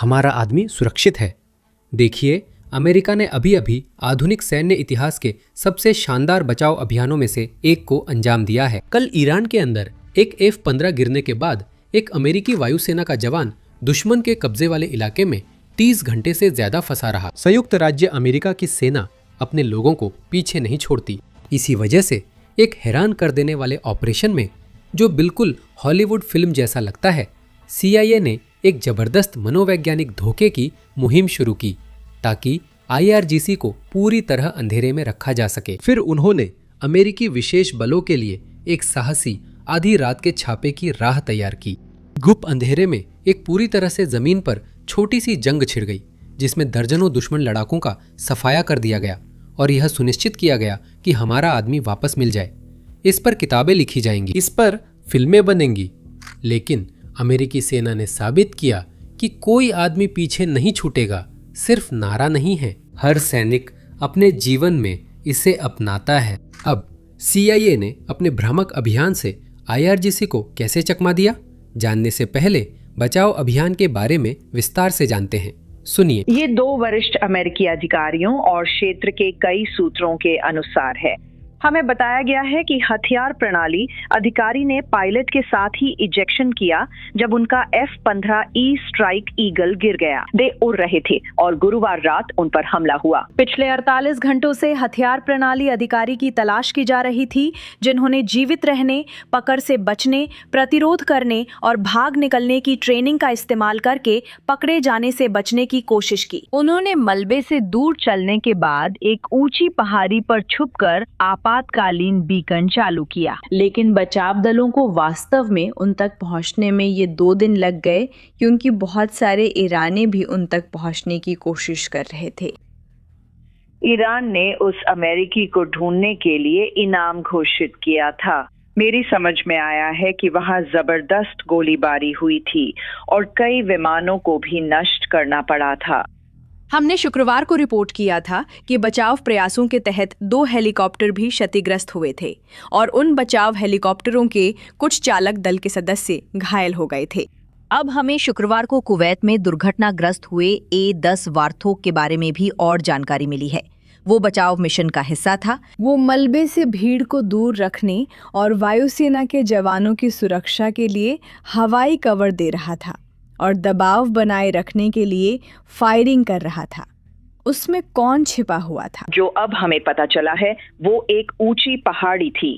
हमारा आदमी सुरक्षित है। देखिए, अमेरिका ने अभी अभी आधुनिक सैन्य इतिहास के सबसे शानदार बचाव अभियानों में से एक को अंजाम दिया है। कल ईरान के अंदर एक F-15 गिरने के बाद एक अमेरिकी वायुसेना का जवान दुश्मन के कब्जे वाले इलाके में 30 घंटे से ज्यादा फंसा रहा। संयुक्त राज्य अमेरिका की सेना अपने लोगों को पीछे नहीं छोड़ती। इसी वजह से एक हैरान कर देने वाले ऑपरेशन में, जो बिल्कुल हॉलीवुड फिल्म जैसा लगता है, CIA ने एक जबरदस्त मनोवैज्ञानिक धोखे की मुहिम शुरू की ताकि IRGC को पूरी तरह अंधेरे में रखा जा सके। फिर उन्होंने अमेरिकी विशेष बलों के लिए एक साहसी आधी रात के छापे की राह तैयार की। गुप्त अंधेरे में एक पूरी तरह से जमीन पर छोटी सी जंग छिड़ गई, जिसमें दर्जनों दुश्मन लड़ाकों का सफाया कर दिया गया और यह सुनिश्चित किया गया कि हमारा आदमी वापस मिल जाए। इस पर किताबें लिखी जाएंगी, इस पर फिल्में बनेंगी, लेकिन अमेरिकी सेना ने साबित किया कि कोई आदमी पीछे नहीं छूटेगा। सिर्फ नारा नहीं है, हर सैनिक अपने जीवन में इसे अपनाता है। अब CIA ने अपने भ्रामक अभियान से IRGC को कैसे चकमा दिया, जानने से पहले बचाव अभियान के बारे में विस्तार से जानते हैं। सुनिए। ये 2 वरिष्ठ अमेरिकी अधिकारियों और क्षेत्र के कई सूत्रों के अनुसार है। हमें बताया गया है कि हथियार प्रणाली अधिकारी ने पायलट के साथ ही इजेक्शन किया जब उनका F-15E स्ट्राइक ईगल गिर गया। वे उड़ रहे थे और गुरुवार रात उन पर हमला हुआ। पिछले 48 घंटों से हथियार प्रणाली अधिकारी की तलाश की जा रही थी, जिन्होंने जीवित रहने, पकड़ से बचने, प्रतिरोध करने और भाग निकलने की ट्रेनिंग का इस्तेमाल करके पकड़े जाने से बचने की कोशिश की। उन्होंने मलबे से दूर चलने के बाद एक ऊंची पहाड़ी पर छुपकर आपातकालीन बीकन चालू किया, लेकिन बचाव दलों को वास्तव में उन तक पहुंचने में ये 2 दिन लग गए, क्योंकि बहुत सारे ईरानी भी उन तक पहुंचने की कोशिश कर रहे थे। ईरान ने उस अमेरिकी को ढूंढने के लिए इनाम घोषित किया था। मेरी समझ में आया है कि वहां जबरदस्त गोलीबारी हुई थी और कई विमानों को भी नष्ट करना पड़ा था। हमने शुक्रवार को रिपोर्ट किया था कि बचाव प्रयासों के तहत 2 हेलीकॉप्टर भी क्षतिग्रस्त हुए थे और उन बचाव हेलीकॉप्टरों के कुछ चालक दल के सदस्य घायल हो गए थे। अब हमें शुक्रवार को कुवैत में दुर्घटनाग्रस्त हुए A-10 वार्थोग के बारे में भी और जानकारी मिली है। वो बचाव मिशन का हिस्सा था। वो मलबे से भीड़ को दूर रखने और वायुसेना के जवानों की सुरक्षा के लिए हवाई कवर दे रहा था और दबाव बनाए रखने के लिए फायरिंग कर रहा था। उसमें कौन छिपा हुआ था? जो अब हमें पता चला है वो एक ऊंची पहाड़ी थी,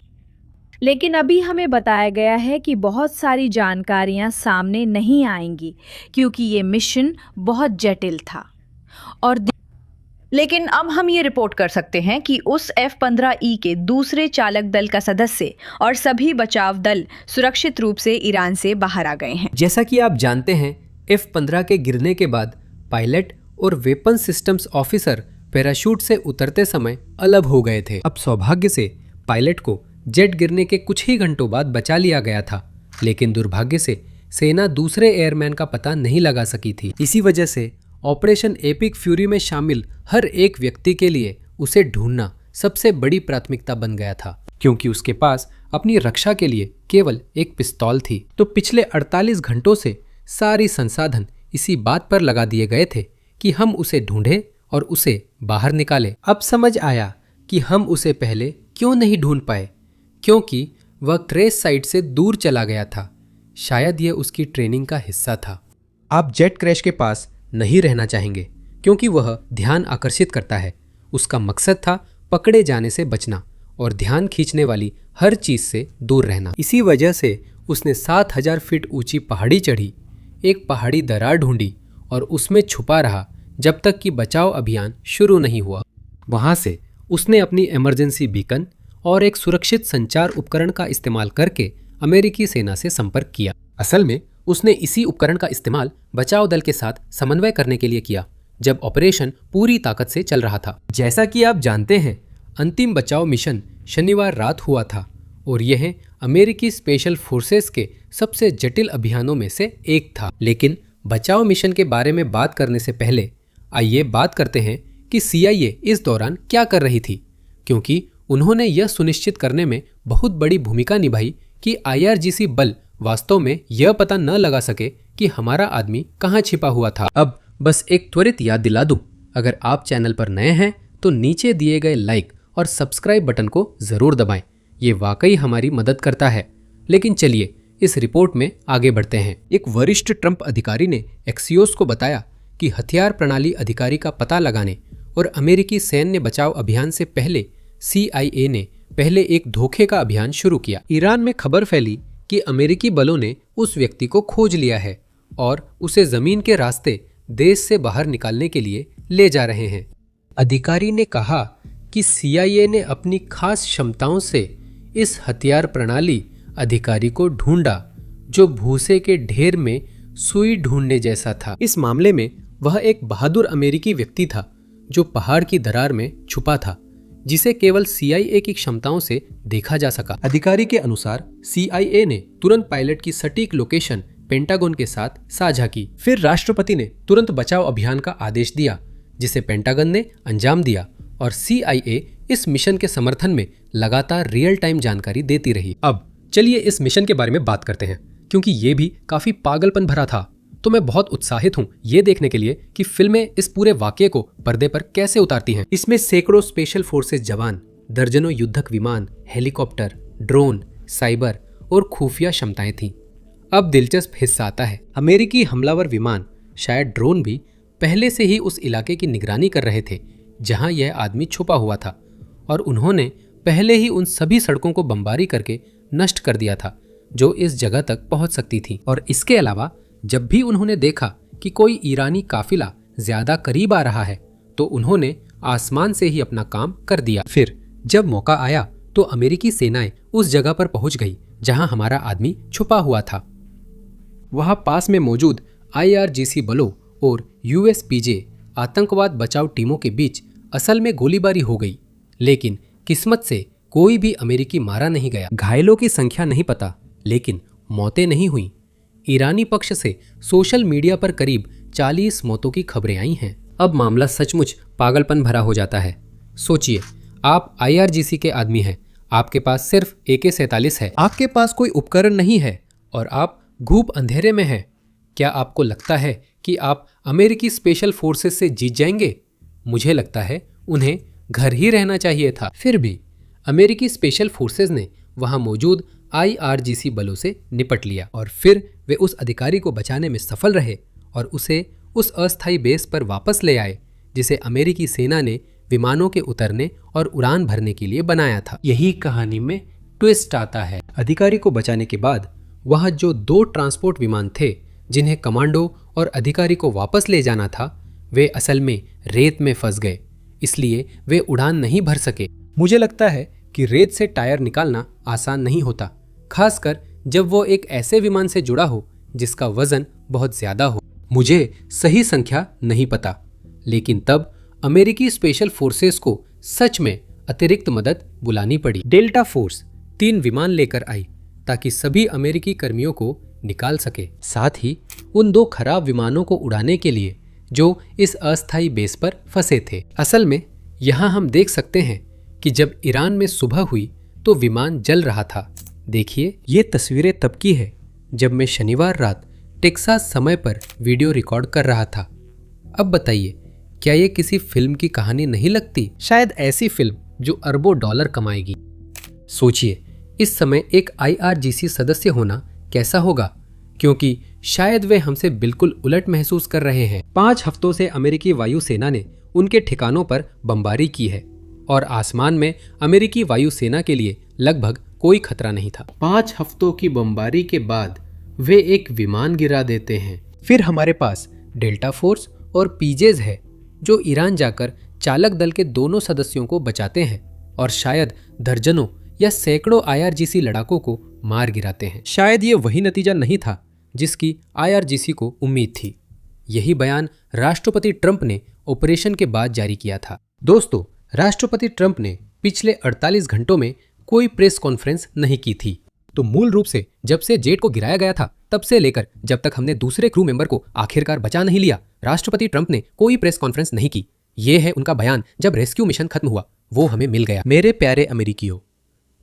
लेकिन अभी हमें बताया गया है कि बहुत सारी जानकारियां सामने नहीं आएंगी क्योंकि ये मिशन बहुत जटिल था। लेकिन अब हम ये रिपोर्ट कर सकते हैं कि उस F-15E के दूसरे चालक दल का सदस्य और सभी बचाव दल सुरक्षित रूप से ईरान से बाहर आ गए हैं। जैसा कि आप जानते हैं, F-15 के गिरने के बाद पायलट और वेपन सिस्टम्स ऑफिसर पैराशूट से उतरते समय अलग हो गए थे। अब सौभाग्य से पायलट को जेट गिरने के कुछ ही घंटों बाद बचा लिया गया था, लेकिन दुर्भाग्य से सेना दूसरे एयरमैन का पता नहीं लगा सकी थी। इसी वजह से ऑपरेशन एपिक फ्यूरी में शामिल हर एक व्यक्ति के लिए उसे ढूंढना सबसे बड़ी प्राथमिकता बन गया था, क्योंकि उसके पास अपनी रक्षा के लिए केवल एक पिस्तौल थी। तो पिछले 48 घंटों से सारी संसाधन इसी बात पर लगा दिए गए थे कि हम उसे ढूंढें और उसे बाहर निकालें। अब समझ आया कि हम उसे पहले क्यों नहीं ढूंढ पाए, क्योंकि वह क्रेश साइट से दूर चला गया था। शायद यह उसकी ट्रेनिंग का हिस्सा था। आप जेट क्रैश के पास नहीं रहना चाहेंगे क्योंकि वह ध्यान आकर्षित करता है। उसका मकसद था पकड़े जाने से बचना और ध्यान खींचने वाली हर चीज से दूर रहना। इसी वजह से उसने 7000 फीट ऊंची पहाड़ी चढ़ी, एक पहाड़ी दरार ढूंढी और उसमें छुपा रहा जब तक कि बचाव अभियान शुरू नहीं हुआ। वहां से उसने अपनी इमरजेंसी बीकन और एक सुरक्षित संचार उपकरण का इस्तेमाल करके अमेरिकी सेना से संपर्क किया। असल में उसने इसी उपकरण का इस्तेमाल बचाव दल के साथ समन्वय करने के लिए किया जब ऑपरेशन पूरी ताकत से चल रहा था। जैसा कि आप जानते हैं, अंतिम बचाव मिशन शनिवार रात हुआ था और यह अमेरिकी स्पेशल फोर्सेस के सबसे जटिल अभियानों में से एक था। लेकिन बचाव मिशन के बारे में बात करने से पहले आइए बात करते हैं कि CIA इस दौरान क्या कर रही थी, क्योंकि उन्होंने यह सुनिश्चित करने में बहुत बड़ी भूमिका निभाई कि IRGC बल वास्तव में यह पता न लगा सके कि हमारा आदमी कहाँ छिपा हुआ था। अब बस एक त्वरित याद दिला दूं, अगर आप चैनल पर नए हैं तो नीचे दिए गए लाइक और सब्सक्राइब बटन को जरूर दबाएं। ये वाकई हमारी मदद करता है। लेकिन चलिए इस रिपोर्ट में आगे बढ़ते हैं। एक वरिष्ठ ट्रंप अधिकारी ने एक्सियोस को बताया कि हथियार प्रणाली अधिकारी का पता लगाने और अमेरिकी सैन्य बचाव अभियान से पहले CIA ने पहले एक धोखे का अभियान शुरू किया। ईरान में खबर फैली कि अमेरिकी बलों ने उस व्यक्ति को खोज लिया है और उसे जमीन के रास्ते देश से बाहर निकालने के लिए ले जा रहे हैं। अधिकारी ने कहा कि CIA ने अपनी खास क्षमताओं से इस हथियार प्रणाली अधिकारी को ढूंढा जो भूसे के ढेर में सुई ढूंढने जैसा था। इस मामले में वह एक बहादुर अमेरिकी व्यक्ति था जो पहाड़ की दरार में छुपा था, जिसे केवल CIA की क्षमताओं से देखा जा सका। अधिकारी के अनुसार CIA ने तुरंत पायलट की सटीक लोकेशन पेंटागन के साथ साझा की। फिर राष्ट्रपति ने तुरंत बचाव अभियान का आदेश दिया, जिसे पेंटागन ने अंजाम दिया और CIA इस मिशन के समर्थन में लगातार रियल टाइम जानकारी देती रही। अब चलिए इस मिशन के बारे में बात करते हैं, क्योंकि ये भी काफी पागलपन भरा था। तो मैं बहुत उत्साहित हूँ ये देखने के लिए कि फिल्में इस पूरे वाकये को पर्दे पर कैसे उतारती हैं। इसमें सैकड़ों स्पेशल फोर्सेस जवान, दर्जनों युद्धक विमान, हेलीकॉप्टर, ड्रोन, साइबर और खुफिया क्षमताएं थीं। अब दिलचस्प हिस्सा आता है। अमेरिकी हमलावर विमान, शायद ड्रोन भी, पहले से ही उस इलाके की निगरानी कर रहे थे जहां यह आदमी छुपा हुआ था, और उन्होंने पहले ही उन सभी सड़कों को बमबारी करके नष्ट कर दिया था जो इस जगह तक पहुंच सकती थी। और इसके अलावा जब भी उन्होंने देखा कि कोई ईरानी काफिला ज्यादा करीब आ रहा है तो उन्होंने आसमान से ही अपना काम कर दिया। फिर जब मौका आया तो अमेरिकी सेनाएं उस जगह पर पहुंच गई जहां हमारा आदमी छुपा हुआ था। वहां पास में मौजूद IRGC बलों और USPJ आतंकवाद बचाव टीमों के बीच असल में गोलीबारी हो गई, लेकिन किस्मत से कोई भी अमेरिकी मारा नहीं गया। घायलों की संख्या नहीं पता, लेकिन मौतें नहीं हुई। ईरानी पक्ष से सोशल मीडिया पर करीब 40 मौतों की खबरें आई हैं। अब मामला सचमुच पागलपन भरा हो जाता है। सोचिए, आप IRGC के आदमी हैं, आपके पास सिर्फ AK-47 है, आपके पास कोई उपकरण नहीं है और आप घूप अंधेरे में हैं। क्या आपको लगता है कि आप अमेरिकी स्पेशल फोर्सेस से जीत जाएंगे? मुझे लगता है उन्हें घर ही रहना चाहिए था। फिर भी अमेरिकी स्पेशल फोर्सेस ने वहां मौजूद IRGC बलों से निपट लिया और फिर वे उस अधिकारी को बचाने में सफल रहे और उसे उस अस्थायी बेस पर वापस ले आए जिसे अमेरिकी सेना ने विमानों के उतरने और उड़ान भरने के लिए बनाया था। यही कहानी में ट्विस्ट आता है। अधिकारी को बचाने के बाद वहां जो 2 ट्रांसपोर्ट विमान थे जिन्हें कमांडो और अधिकारी को वापस ले जाना था, वे असल में रेत में फंस गए, इसलिए वे उड़ान नहीं भर सके। मुझे लगता है कि रेत से टायर निकालना आसान नहीं होता, खासकर जब वो एक ऐसे विमान से जुड़ा हो जिसका वजन बहुत ज्यादा हो। मुझे सही संख्या नहीं पता, लेकिन तब अमेरिकी स्पेशल फोर्सेस को सच में अतिरिक्त मदद बुलानी पड़ी। डेल्टा फोर्स 3 विमान लेकर आई ताकि सभी अमेरिकी कर्मियों को निकाल सके, साथ ही उन 2 खराब विमानों को उड़ाने के लिए जो इस अस्थायी बेस पर फंसे थे। असल में यहाँ हम देख सकते हैं कि जब ईरान में सुबह हुई तो विमान जल रहा था। देखिए, ये तस्वीरें तब की है जब मैं शनिवार रात टेक्सास समय पर वीडियो रिकॉर्ड कर रहा था। अब बताइए, क्या ये किसी फिल्म की कहानी नहीं लगती? शायद ऐसी फिल्म जो अरबों डॉलर कमाएगी। सोचिए, इस समय एक IRGC सदस्य होना कैसा होगा, क्योंकि शायद वे हमसे बिल्कुल उलट महसूस कर रहे हैं। 5 हफ्तों से अमेरिकी वायुसेना ने उनके ठिकानों पर बमबारी की है और आसमान में अमेरिकी वायुसेना के लिए लगभग कोई खतरा नहीं था। 5 हफ्तों की बमबारी के बाद वे एक विमान गिरा देते हैं। फिर हमारे पास डेल्टा फोर्स और PJs है जो ईरान जाकर चालक दल के दोनों सदस्यों को बचाते हैं और शायद दर्जनों या सैकड़ों IRGC लड़ाकों को मार गिराते हैं। शायद ये वही नतीजा नहीं था जिसकी IRGC को उम्मीद थी। यही बयान राष्ट्रपति ट्रंप ने ऑपरेशन के बाद जारी किया था। दोस्तों, राष्ट्रपति ट्रंप ने पिछले 48 घंटों में कोई प्रेस कॉन्फ्रेंस नहीं की थी। तो मूल रूप से जब से जेट को गिराया गया था तब से लेकर जब तक हमने दूसरे क्रू मेंबर को आखिरकार बचा नहीं लिया, राष्ट्रपति ट्रंप ने कोई प्रेस कॉन्फ्रेंस नहीं की। ये है उनका बयान जब रेस्क्यू मिशन खत्म हुआ, वो हमें मिल गया। मेरे प्यारे अमेरिकियों,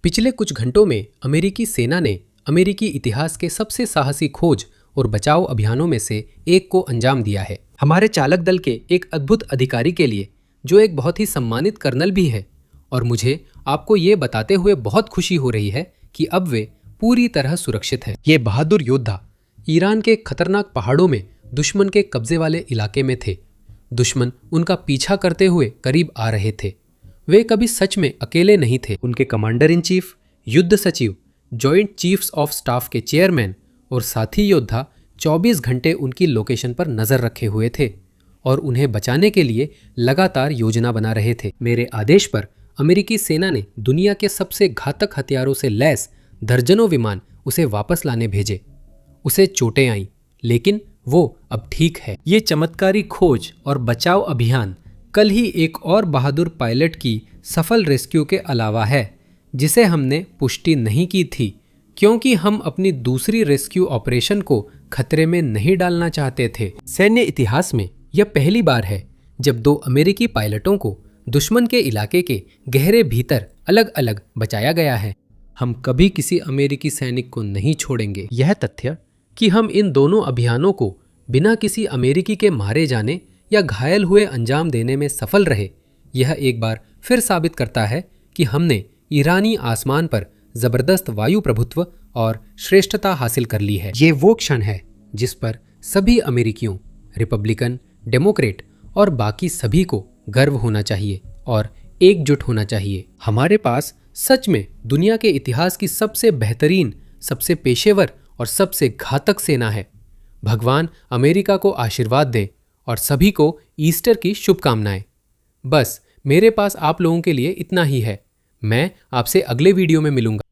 पिछले कुछ घंटों में अमेरिकी सेना ने अमेरिकी इतिहास के सबसे साहसी खोज और बचाव अभियानों में से एक को अंजाम दिया है। हमारे चालक दल के एक अद्भुत अधिकारी के लिए, जो एक बहुत ही सम्मानित कर्नल भी है, और मुझे आपको ये बताते हुए बहुत खुशी हो रही है कि अब वे पूरी तरह सुरक्षित हैं। ये बहादुर योद्धा ईरान के खतरनाक पहाड़ों में दुश्मन के कब्जे वाले इलाके में थे। दुश्मन उनका पीछा करते हुए करीब आ रहे थे। वे कभी सच में अकेले नहीं थे। उनके कमांडर इन चीफ, युद्ध सचिव, जॉइंट चीफ्स ऑफ स्टाफ के चेयरमैन और साथी योद्धा 24 घंटे उनकी लोकेशन पर नजर रखे हुए थे और उन्हें बचाने के लिए लगातार योजना बना रहे थे। मेरे आदेश पर अमेरिकी सेना ने दुनिया के सबसे घातक हथियारों से लैस दर्जनों विमान उसे वापस लाने भेजे। उसे चोटें आईं, लेकिन वो अब ठीक है। ये चमत्कारी खोज और बचाव अभियान कल ही एक और बहादुर पायलट की सफल रेस्क्यू के अलावा है, जिसे हमने पुष्टि नहीं की थी क्योंकि हम अपनी दूसरी रेस्क्यू ऑपरेशन को खतरे में नहीं डालना चाहते थे। सैन्य इतिहास में यह पहली बार है जब 2 अमेरिकी पायलटों को दुश्मन के इलाके के गहरे भीतर अलग अलग बचाया गया है। हम कभी किसी अमेरिकी सैनिक को नहीं छोड़ेंगे। यह तथ्य कि हम इन दोनों अभियानों को बिना किसी अमेरिकी के मारे जाने या घायल हुए अंजाम देने में सफल रहे, यह एक बार फिर साबित करता है कि हमने ईरानी आसमान पर जबरदस्त वायु प्रभुत्व और श्रेष्ठता हासिल कर ली है। ये वो क्षण है जिस पर सभी अमेरिकियों, रिपब्लिकन, डेमोक्रेट और बाकी सभी को गर्व होना चाहिए और एकजुट होना चाहिए। हमारे पास सच में दुनिया के इतिहास की सबसे बेहतरीन, सबसे पेशेवर और सबसे घातक सेना है। भगवान अमेरिका को आशीर्वाद दे और सभी को ईस्टर की शुभकामनाएं। बस मेरे पास आप लोगों के लिए इतना ही है। मैं आपसे अगले वीडियो में मिलूंगा।